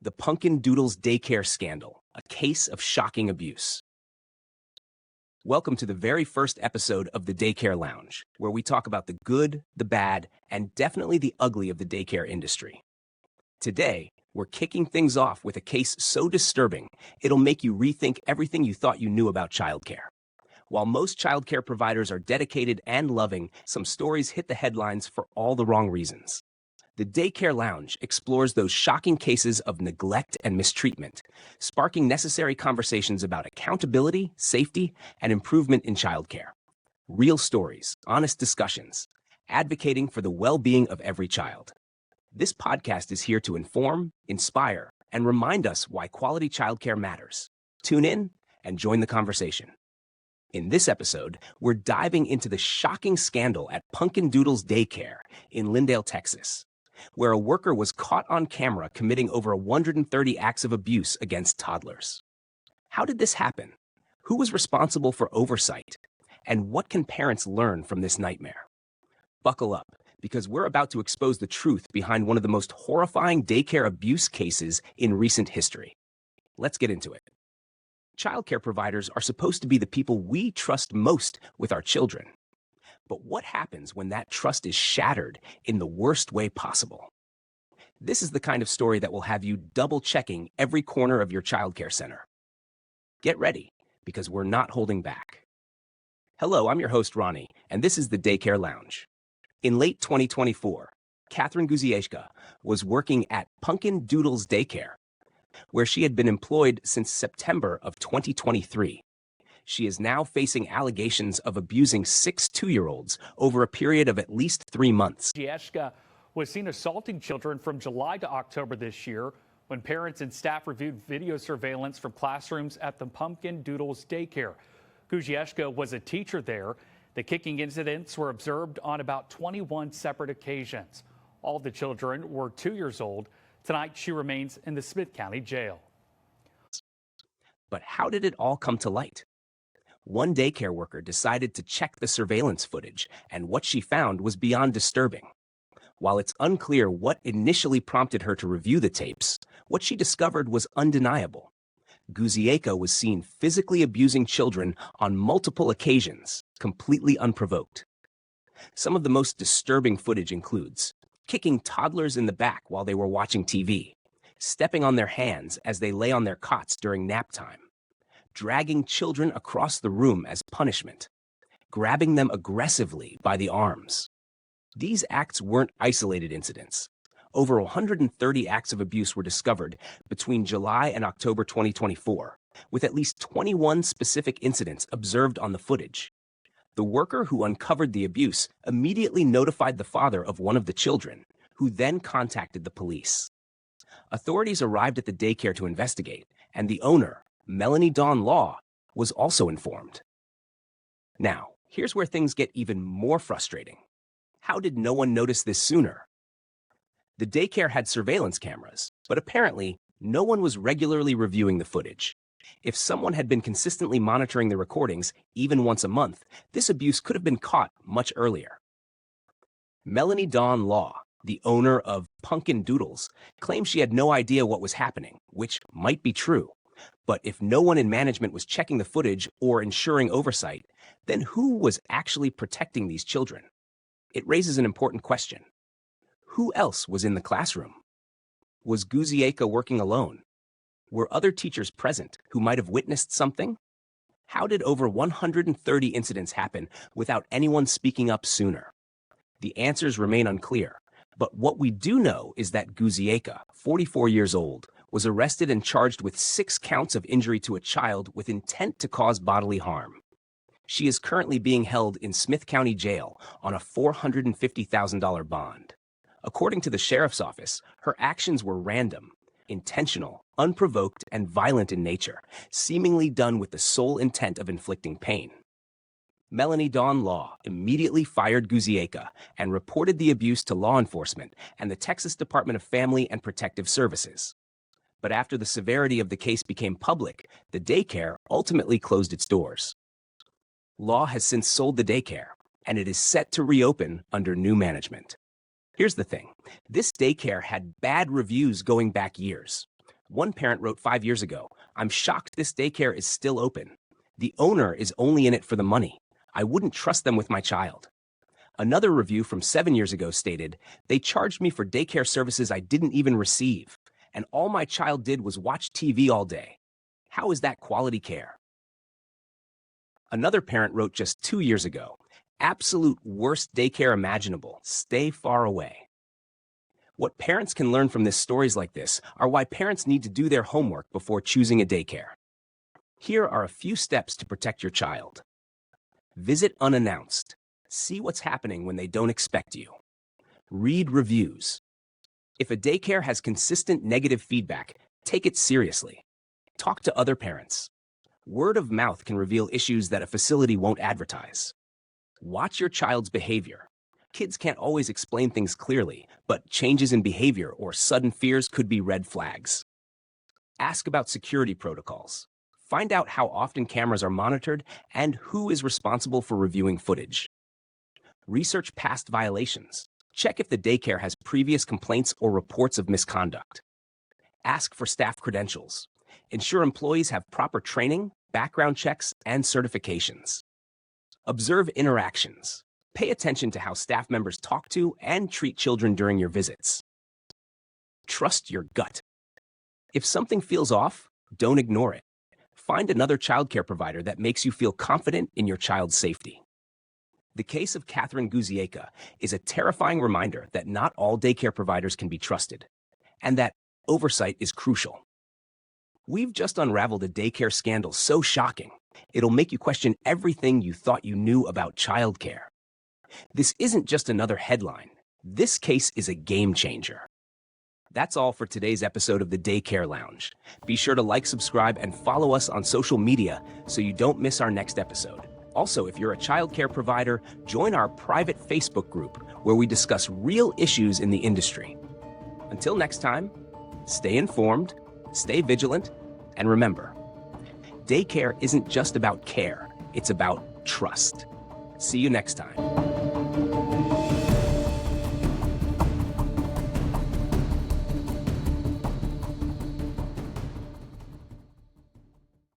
The Pumpkin Doodle Daycare Scandal, a case of shocking abuse. Welcome to the very first episode of the Daycare Lounge, where we talk about the good, the bad, and definitely the ugly of the daycare industry. Today, we're kicking things off with a case so disturbing, it'll make you rethink everything you thought you knew about childcare. While most childcare providers are dedicated and loving, some stories hit the headlines for all the wrong reasons. The Daycare Lounge explores those shocking cases of neglect and mistreatment, sparking necessary conversations about accountability, safety, and improvement in childcare. Real stories, honest discussions, advocating for the well-being of every child. This podcast is here to inform, inspire, and remind us why quality childcare matters. Tune in and join the conversation. In this episode, we're diving into the shocking scandal at Pumpkin Doodle Daycare in Glendale, Texas, where a worker was caught on camera committing over 130 acts of abuse against toddlers. How did this happen? Who was responsible for oversight? And what can parents learn from this nightmare? Buckle up, because we're about to expose the truth behind one of the most horrifying daycare abuse cases in recent history. Let's get into it. Childcare providers are supposed to be the people we trust most with our children. But what happens when that trust is shattered in the worst way possible? This is the kind of story that will have you double-checking every corner of your childcare center. Get ready, because we're not holding back. Hello, I'm your host, Ronnie, and this is the Daycare Lounge. In late 2024, Catherine Guzieshka was working at Pumpkin Doodle Daycare, where she had been employed since September of 2023. She is now facing allegations of abusing 6 two-year-olds over a period of at least 3 months. Guzieshka was seen assaulting children from July to October this year when parents and staff reviewed video surveillance from classrooms at the Pumpkin Doodle Daycare. Guzieshka was a teacher there. The kicking incidents were observed on about 21 separate occasions. All the children were 2 years old. Tonight, she remains in the Smith County Jail. But how did it all come to light? One daycare worker decided to check the surveillance footage, and what she found was beyond disturbing. While it's unclear what initially prompted her to review the tapes, what she discovered was undeniable. Guzieshka was seen physically abusing children on multiple occasions, completely unprovoked. Some of the most disturbing footage includes kicking toddlers in the back while they were watching TV, stepping on their hands as they lay on their cots during nap time, dragging children across the room as punishment, grabbing them aggressively by the arms. These acts weren't isolated incidents. Over 130 acts of abuse were discovered between July and October 2024, with at least 21 specific incidents observed on the footage. The worker who uncovered the abuse immediately notified the father of one of the children, who then contacted the police. Authorities arrived at the daycare to investigate, and the owner, Melanie Dawn Law, was also informed. Now, here's where things get even more frustrating. How did no one notice this sooner? The daycare had surveillance cameras, but apparently no one was regularly reviewing the footage. If someone had been consistently monitoring the recordings, even once a month, this abuse could have been caught much earlier. Melanie Dawn Law, the owner of Pumpkin Doodles, claims she had no idea what was happening, which might be true. But if no one in management was checking the footage or ensuring oversight, then who was actually protecting these children? It raises an important question. Who else was in the classroom? Was Guzieshka working alone? Were other teachers present who might have witnessed something? How did over 130 incidents happen without anyone speaking up sooner? The answers remain unclear, but what we do know is that Guzieshka, 44 years old, was arrested and charged with 6 counts of injury to a child with intent to cause bodily harm. She is currently being held in Smith County Jail on a $450,000 bond. According to the sheriff's office, her actions were random, intentional, unprovoked, and violent in nature, seemingly done with the sole intent of inflicting pain. Melanie Dawn Law immediately fired Guzieshka and reported the abuse to law enforcement and the Texas Department of Family and Protective Services. But after the severity of the case became public, the daycare ultimately closed its doors. Law has since sold the daycare, and it is set to reopen under new management. Here's the thing. This daycare had bad reviews going back years. One parent wrote 5 years ago, "I'm shocked this daycare is still open. The owner is only in it for the money. I wouldn't trust them with my child." Another review from 7 years ago stated, "They charged me for daycare services I didn't even receive, and all my child did was watch TV all day. How is that quality care?" Another parent wrote just 2 years ago, "Absolute worst daycare imaginable. Stay far away." What parents can learn from stories like this are why parents need to do their homework before choosing a daycare. Here are a few steps to protect your child. Visit unannounced. See what's happening when they don't expect you. Read reviews. If a daycare has consistent negative feedback, take it seriously. Talk to other parents. Word of mouth can reveal issues that a facility won't advertise. Watch your child's behavior. Kids can't always explain things clearly, but changes in behavior or sudden fears could be red flags. Ask about security protocols. Find out how often cameras are monitored and who is responsible for reviewing footage. Research past violations. Check if the daycare has previous complaints or reports of misconduct. Ask for staff credentials. Ensure employees have proper training, background checks, and certifications. Observe interactions. Pay attention to how staff members talk to and treat children during your visits. Trust your gut. If something feels off, don't ignore it. Find another childcare provider that makes you feel confident in your child's safety. The case of Catherine Guzieka is a terrifying reminder that not all daycare providers can be trusted, and that oversight is crucial. We've just unraveled a daycare scandal so shocking, it'll make you question everything you thought you knew about childcare. This isn't just another headline. This case is a game changer. That's all for today's episode of the Daycare Lounge. Be sure to like, subscribe, and follow us on social media so you don't miss our next episode. Also, if you're a childcare provider, join our private Facebook group where we discuss real issues in the industry. Until next time, stay informed, stay vigilant, and remember, daycare isn't just about care, it's about trust. See you next time.